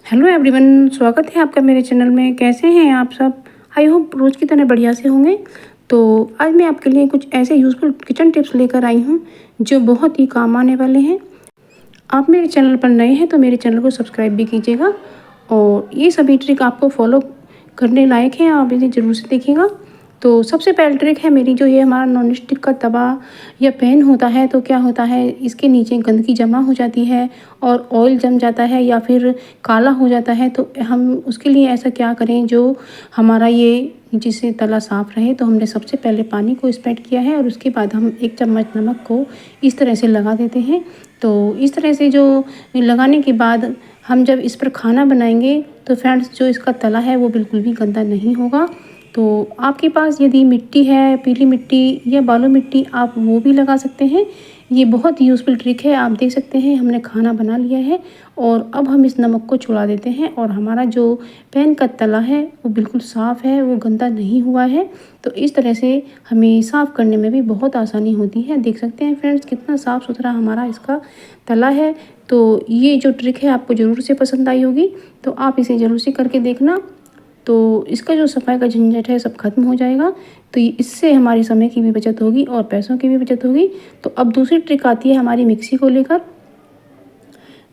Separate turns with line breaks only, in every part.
Hello everyone, स्वागत है आपका मेरे चैनल में। कैसे हैं आप सब? आई होप रोज़ की तरह बढ़िया से होंगे। तो आज मैं आपके लिए कुछ ऐसे यूज़फुल किचन टिप्स लेकर आई हूँ जो बहुत ही काम आने वाले हैं। आप मेरे चैनल पर नए हैं तो मेरे चैनल को सब्सक्राइब भी कीजिएगा और ये सभी ट्रिक आपको फॉलो करने लायक हैं, आप इसे ज़रूर से देखिएगा। तो सबसे पहले ट्रिक है मेरी, जो ये हमारा नॉन स्टिक का तवा या पैन होता है, तो क्या होता है इसके नीचे गंदगी जमा हो जाती है और ऑयल जम जाता है या फिर काला हो जाता है। तो हम उसके लिए ऐसा क्या करें जो हमारा ये जिससे तला साफ़ रहे। तो हमने सबसे पहले पानी को स्प्रेड किया है और उसके बाद हम 1 चम्मच नमक को इस तरह से लगा देते हैं। तो इस तरह से जो लगाने के बाद हम जब इस पर खाना बनाएंगे तो फ्रेंड्स, जो इसका तला है वो बिल्कुल भी गंदा नहीं होगा। तो आपके पास यदि मिट्टी है, पीली मिट्टी या बालू मिट्टी, आप वो भी लगा सकते हैं। ये बहुत यूज़फुल ट्रिक है। आप देख सकते हैं हमने खाना बना लिया है और अब हम इस नमक को छुड़ा देते हैं और हमारा जो पैन का तला है वो बिल्कुल साफ़ है, वो गंदा नहीं हुआ है। तो इस तरह से हमें साफ़ करने में भी बहुत आसानी होती है। देख सकते हैं फ्रेंड्स कितना साफ़ सुथरा हमारा इसका तला है। तो ये जो ट्रिक है आपको ज़रूर से पसंद आई होगी, तो आप इसे ज़रूर से करके देखना। तो इसका जो सफाई का झंझट है सब खत्म हो जाएगा। तो इससे हमारी समय की भी बचत होगी और पैसों की भी बचत होगी। तो अब दूसरी ट्रिक आती है हमारी मिक्सी को लेकर।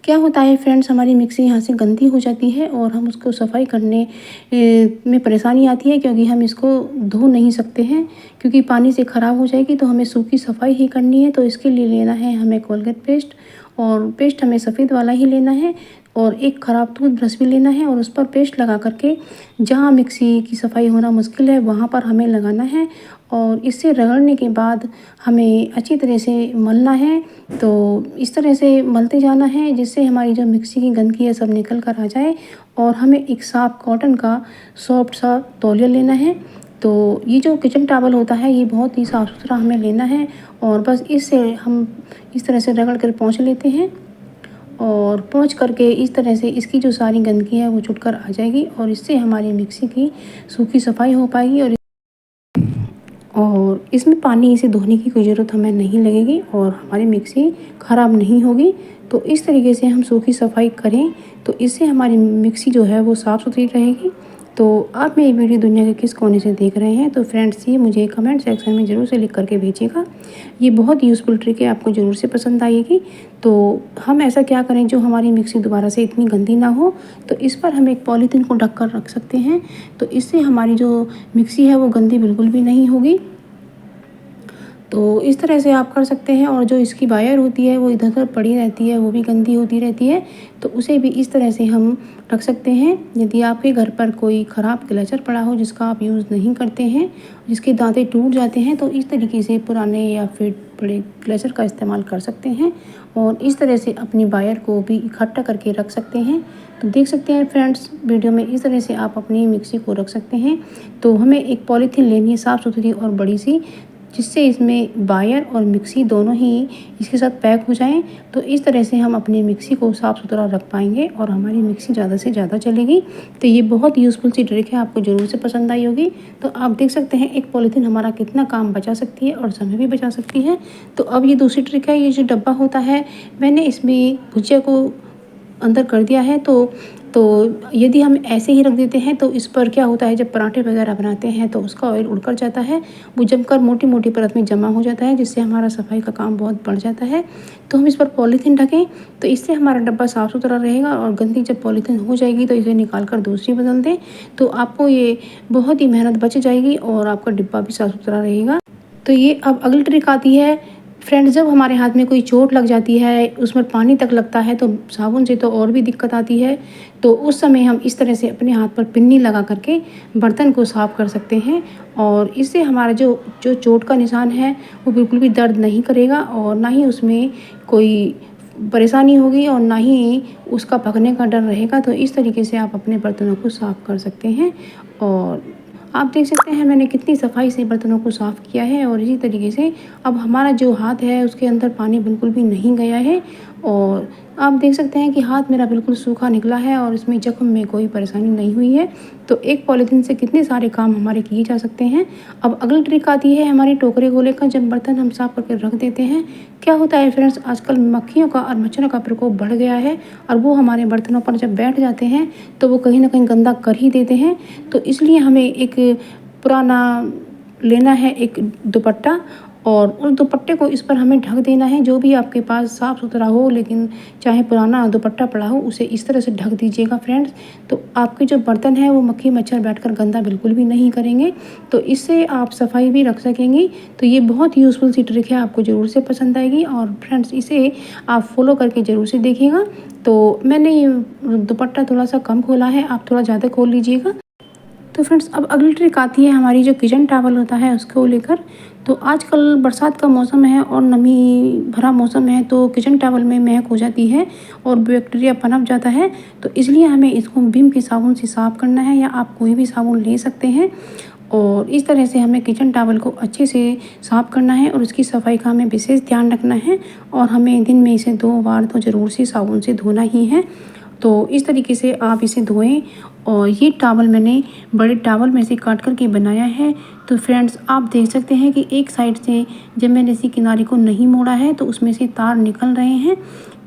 क्या होता है फ्रेंड्स, हमारी मिक्सी यहाँ से गंदी हो जाती है और हम उसको सफाई करने में परेशानी आती है, क्योंकि हम इसको धो नहीं सकते हैं क्योंकि पानी से ख़राब हो जाएगी। तो हमें सूखी सफाई ही करनी है। तो इसके लिए लेना है हमें कोलगेट पेस्ट, और पेस्ट हमें सफ़ेद वाला ही लेना है और एक ख़राब टूथब्रश भी लेना है और उस पर पेस्ट लगा करके जहाँ मिक्सी की सफाई होना मुश्किल है वहाँ पर हमें लगाना है और इससे रगड़ने के बाद हमें अच्छी तरह से मलना है। तो इस तरह से मलते जाना है जिससे हमारी जो मिक्सी की गंदगी है सब निकल कर आ जाए। और हमें एक साफ कॉटन का सॉफ्ट सा तौलिया लेना है। तो ये जो किचन टॉवल होता है ये बहुत ही साफ़ सुथरा हमें लेना है और बस इससे हम इस तरह से रगड़ कर पोंछ लेते हैं और पोंछ करके इस तरह से इसकी जो सारी गंदगी है वो छुटकर आ जाएगी और इससे हमारी मिक्सी की सूखी सफाई हो पाएगी और इसमें पानी से धोने की कोई ज़रूरत हमें नहीं लगेगी और हमारी मिक्सी ख़राब नहीं होगी। तो इस तरीके से हम सूखी सफाई करें तो इससे हमारी मिक्सी जो है वो साफ़ सुथरी रहेगी। तो आप मेरी वीडियो दुनिया के किस कोने से देख रहे हैं तो फ्रेंड्स, ये मुझे कमेंट सेक्शन में ज़रूर से लिख करके भेजिएगा। ये बहुत यूज़फुल ट्रिक है, आपको ज़रूर से पसंद आएगी। तो हम ऐसा क्या करें जो हमारी मिक्सी दोबारा से इतनी गंदी ना हो। तो इस पर हम एक पॉलीथीन को ढक कर रख सकते हैं। तो इससे हमारी जो मिक्सी है वो गंदी बिल्कुल भी नहीं होगी। तो इस तरह से आप कर सकते हैं। और जो इसकी वायर होती है वो इधर उधर पड़ी रहती है, वो भी गंदी होती रहती है, तो उसे भी इस तरह से हम रख सकते हैं। यदि आपके घर पर कोई ख़राब क्लचर पड़ा हो जिसका आप यूज़ नहीं करते हैं, जिसके दांते टूट जाते हैं, तो इस तरीके से पुराने या फिर बड़े क्लचर का इस्तेमाल कर सकते हैं और इस तरह से अपनी वायर को भी इकट्ठा करके रख सकते हैं। तो देख सकते हैं फ्रेंड्स वीडियो में, इस तरह से आप अपनी मिक्सी को रख सकते हैं। तो हमें एक पॉलीथीन लेनी है साफ़ सुथरी और बड़ी सी, जिससे इसमें वायर और मिक्सी दोनों ही इसके साथ पैक हो जाएं। तो इस तरह से हम अपनी मिक्सी को साफ़ सुथरा रख पाएंगे और हमारी मिक्सी ज़्यादा से ज़्यादा चलेगी। तो ये बहुत यूज़फुल सी ट्रिक है, आपको ज़रूर से पसंद आई होगी। तो आप देख सकते हैं एक पॉलीथीन हमारा कितना काम बचा सकती है और समय भी बचा सकती है। तो अब ये दूसरी ट्रिक है, ये जो डब्बा होता है मैंने इसमें भुजिया को अंदर कर दिया है। तो यदि हम ऐसे ही रख देते हैं तो इस पर क्या होता है, जब पराठे वगैरह बनाते हैं तो उसका ऑयल उड़कर जाता है, वो जमकर मोटी मोटी परत में जमा हो जाता है, जिससे हमारा सफाई का काम बहुत बढ़ जाता है। तो हम इस पर पॉलीथीन ढकें तो इससे हमारा डब्बा साफ़ सुथरा रहेगा और गंदी जब पॉलीथीन हो जाएगी तो इसे निकाल कर दूसरी बदल दें। तो आपको ये बहुत ही मेहनत बच जाएगी और आपका डिब्बा भी साफ़ सुथरा रहेगा। तो ये अब अगली ट्रिक आती है फ्रेंड्स, जब हमारे हाथ में कोई चोट लग जाती है, उसमें पानी तक लगता है, तो साबुन से तो और भी दिक्कत आती है। तो उस समय हम इस तरह से अपने हाथ पर पिन्नी लगा करके बर्तन को साफ़ कर सकते हैं और इससे हमारा जो जो चोट का निशान है वो बिल्कुल भी दर्द नहीं करेगा और ना ही उसमें कोई परेशानी होगी और ना ही उसका पकने का डर रहेगा। तो इस तरीके से आप अपने बर्तनों को साफ़ कर सकते हैं और आप देख सकते हैं मैंने कितनी सफाई से बर्तनों को साफ़ किया है। और इसी तरीके से अब हमारा जो हाथ है उसके अंदर पानी बिल्कुल भी नहीं गया है और आप देख सकते हैं कि हाथ मेरा बिल्कुल सूखा निकला है और इसमें जख्म में कोई परेशानी नहीं हुई है। तो एक पॉलीथीन से कितने सारे काम हमारे किए जा सकते हैं। अब अगली ट्रिक आती है हमारी टोकरे को लेकर, जब बर्तन हम साफ करके रख देते हैं, क्या होता है फ्रेंड्स, आजकल मक्खियों का और मच्छरों का प्रकोप बढ़ गया है और वो हमारे बर्तनों पर जब बैठ जाते हैं तो वो कहीं ना कहीं गंदा कर ही देते हैं। तो इसलिए हमें एक पुराना लेना है, एक दुपट्टा, और उस दुपट्टे को इस पर हमें ढक देना है। जो भी आपके पास साफ़ सुथरा हो, लेकिन चाहे पुराना दुपट्टा पड़ा हो, उसे इस तरह से ढक दीजिएगा फ्रेंड्स। तो आपके जो बर्तन है वो मक्खी मच्छर बैठकर गंदा बिल्कुल भी नहीं करेंगे। तो इससे आप सफाई भी रख सकेंगी। तो ये बहुत यूज़फुल सी ट्रिक है, आपको ज़रूर से पसंद आएगी और फ्रेंड्स इसे आप फॉलो करके ज़रूर से देखिएगा। तो मैंने ये दुपट्टा थोड़ा सा कम खोला है, आप थोड़ा ज़्यादा खोल लीजिएगा। तो फ्रेंड्स अब अगली ट्रिक आती है हमारी जो किचन टॉवल होता है उसको लेकर। तो आजकल बरसात का मौसम है और नमी भरा मौसम है, तो किचन टॉवल में महक हो जाती है और बैक्टीरिया पनप जाता है। तो इसलिए हमें इसको विम की साबुन से साफ़ करना है, या आप कोई भी साबुन ले सकते हैं। और इस तरह से हमें किचन टॉवल को अच्छे से साफ़ करना है और उसकी सफाई का हमें विशेष ध्यान रखना है। और हमें दिन में इसे 2 बार तो ज़रूर से साबुन से धोना ही है। तो इस तरीके से आप इसे धोएं। और ये टॉवल मैंने बड़े टॉवल में से काट कर के बनाया है। तो फ्रेंड्स आप देख सकते हैं कि एक साइड से जब मैंने इसी किनारे को नहीं मोड़ा है तो उसमें से तार निकल रहे हैं।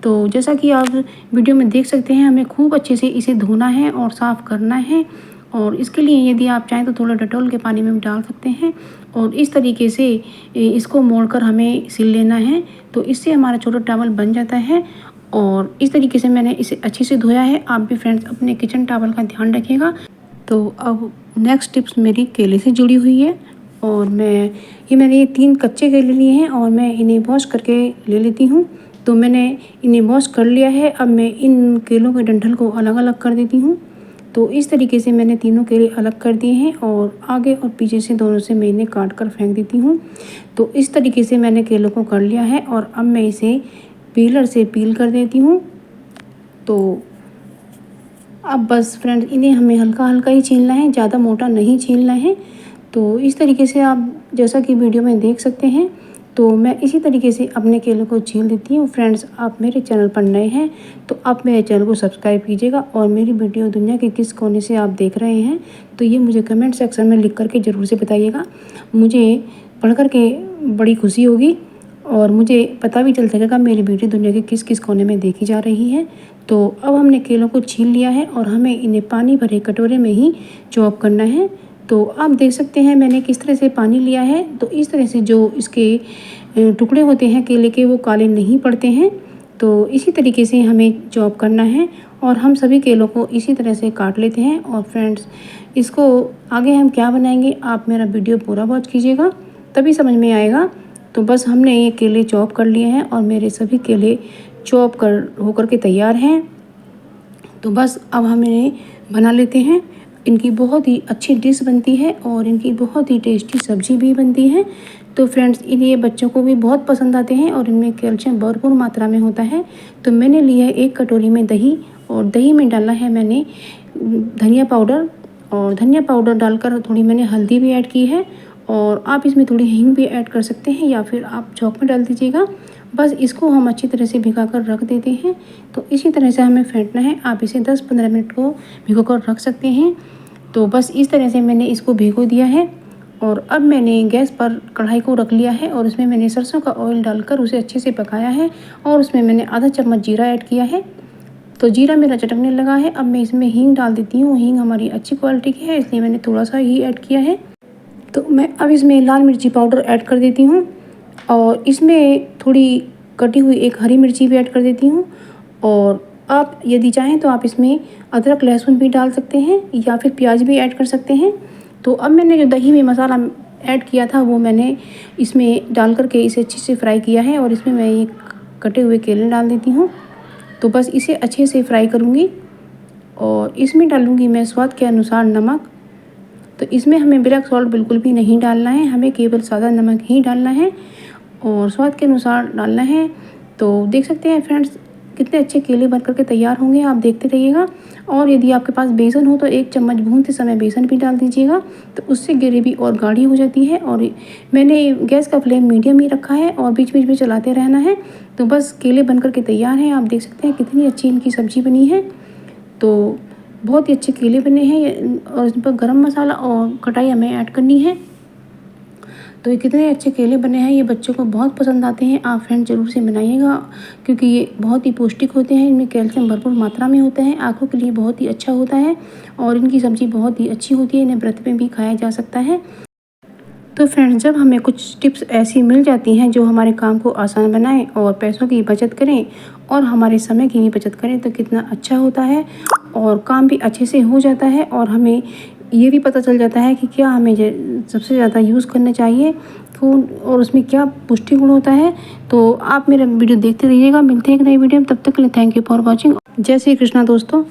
तो जैसा कि आप वीडियो में देख सकते हैं, हमें खूब अच्छे से इसे धोना है और साफ़ करना है। और इसके लिए यदि आप चाहें तो थोड़ा डेटॉल के पानी में भी डाल सकते हैं और इस तरीके से इसको मोड़कर हमें सिल लेना है। तो इससे हमारा छोटा टॉवल बन जाता है। और इस तरीके से मैंने इसे अच्छे से धोया है। आप भी फ्रेंड्स अपने किचन टॉवल का ध्यान रखिएगा। तो अब नेक्स्ट टिप्स मेरी केले से जुड़ी हुई है। और मैंने 3 कच्चे केले लिए हैं और मैं इन्हें वॉश करके ले लेती हूँ। तो मैंने इन्हें वॉश कर लिया है। अब मैं इन केलों के डंठल को अलग अलग कर देती हूँ। तो इस तरीके से मैंने तीनों केले अलग कर दिए हैं और आगे और पीछे से दोनों से मैं इन्हें काट कर फेंक देती हूँ। तो इस तरीके से मैंने केलों को कर लिया है और अब मैं इसे पीलर से पील कर देती हूँ। तो अब बस फ्रेंड्स इन्हें हमें हल्का हल्का ही छीलना है, ज़्यादा मोटा नहीं छीलना है। तो इस तरीके से आप जैसा कि वीडियो में देख सकते हैं, तो मैं इसी तरीके से अपने केलों को छील देती हूँ। फ्रेंड्स आप मेरे चैनल पर नए हैं तो आप मेरे चैनल को सब्सक्राइब कीजिएगा और मेरी वीडियो दुनिया के किस कोने से आप देख रहे हैं तो ये मुझे कमेंट सेक्शन में लिख करके ज़रूर से बताइएगा। मुझे पढ़ कर के बड़ी खुशी होगी और मुझे पता भी चल सकेगा मेरी वीडियो दुनिया के किस किस कोने में देखी जा रही है। तो अब हमने केलों को छील लिया है और हमें इन्हें पानी भरे कटोरे में ही चॉप करना है। तो आप देख सकते हैं मैंने किस तरह से पानी लिया है। तो इस तरह से जो इसके टुकड़े होते हैं केले के वो काले नहीं पड़ते हैं। तो इसी तरीके से हमें चॉप करना है और हम सभी केलों को इसी तरह से काट लेते हैं। और फ्रेंड्स इसको आगे हम क्या बनाएंगे, आप मेरा वीडियो पूरा वॉच कीजिएगा तभी समझ में आएगा। तो बस हमने ये केले चॉप कर लिए हैं और मेरे सभी केले चॉप कर होकर के तैयार हैं। तो बस अब हम इन्हें बना लेते हैं। इनकी बहुत ही अच्छी डिश बनती है और इनकी बहुत ही टेस्टी सब्जी भी बनती है। तो फ्रेंड्स ये बच्चों को भी बहुत पसंद आते हैं और इनमें कैल्शियम भरपूर मात्रा में होता है। तो मैंने लिया है 1 कटोरी में दही और दही में डाला है मैंने धनिया पाउडर और धनिया पाउडर डालकर थोड़ी मैंने हल्दी भी ऐड की है और आप इसमें थोड़ी हींग भी ऐड कर सकते हैं या फिर आप चॉक में डाल दीजिएगा। बस इसको हम अच्छी तरह से भिगा कर रख देते हैं। तो इसी तरह से हमें फेंटना है। आप इसे 10-15 मिनट को भिगो कर रख सकते हैं। तो बस इस तरह से मैंने इसको भिगो दिया है और अब मैंने गैस पर कढ़ाई को रख लिया है और उसमें मैंने सरसों का ऑयल डालकर उसे अच्छे से पकाया है और उसमें मैंने आधा चम्मच जीरा ऐड किया है। तो जीरा मेरा चटकने लगा है। अब मैं इसमें हींग डाल देती हूँ। हींग हमारी अच्छी क्वालिटी की है इसलिए मैंने थोड़ा सा ही ऐड किया है। तो मैं अब इसमें लाल मिर्ची पाउडर ऐड कर देती हूँ और इसमें थोड़ी कटी हुई 1 हरी मिर्ची भी ऐड कर देती हूँ। और आप यदि चाहें तो आप इसमें अदरक लहसुन भी डाल सकते हैं या फिर प्याज भी ऐड कर सकते हैं। तो अब मैंने जो दही में मसाला ऐड किया था वो मैंने इसमें डाल करके इसे अच्छे से फ्राई किया है और इसमें मैं ये कटे हुए केले डाल देती हूँ। तो बस इसे अच्छे से फ्राई करूँगी और इसमें डालूँगी मैं स्वाद के अनुसार नमक। तो इसमें हमें ब्लैक सॉल्ट बिल्कुल भी नहीं डालना है, हमें केवल सादा नमक ही डालना है और स्वाद के अनुसार डालना है। तो देख सकते हैं फ्रेंड्स कितने अच्छे केले बन करके तैयार होंगे, आप देखते रहिएगा। और यदि आपके पास बेसन हो तो 1 चम्मच भूनते समय बेसन भी डाल दीजिएगा, तो उससे ग्रेवी और गाढ़ी हो जाती है। और मैंने गैस का फ्लेम मीडियम ही रखा है और बीच बीच में चलाते रहना है। तो बस केले बन करके तैयार हैं। आप देख सकते हैं कितनी अच्छी इनकी सब्ज़ी बनी है। तो बहुत ही अच्छे केले बने हैं और इस पर गरम मसाला और खटाई हमें ऐड करनी है। तो ये कितने अच्छे केले बने हैं, ये बच्चों को बहुत पसंद आते हैं। आप फ्रेंड ज़रूर से बनाइएगा, क्योंकि ये बहुत ही पौष्टिक होते हैं। इनमें कैल्शियम भरपूर मात्रा में होता है, आँखों के लिए बहुत ही अच्छा होता है और इनकी सब्ज़ी बहुत ही अच्छी होती है। इन्हें व्रत में भी खाया जा सकता है। तो फ्रेंड्स, जब हमें कुछ टिप्स ऐसी मिल जाती हैं जो हमारे काम को आसान बनाएं और पैसों की बचत करें और हमारे समय की भी बचत करें, तो कितना अच्छा होता है और काम भी अच्छे से हो जाता है। और हमें ये भी पता चल जाता है कि क्या हमें सबसे ज़्यादा यूज़ करना चाहिए कौन और उसमें क्या पुष्टि गुण होता है। तो आप मेरा वीडियो देखते रहिएगा। मिलते हैं एक नई वीडियो में, तब तक के लिए थैंक यू फॉर वॉचिंग। जय श्री कृष्णा दोस्तों।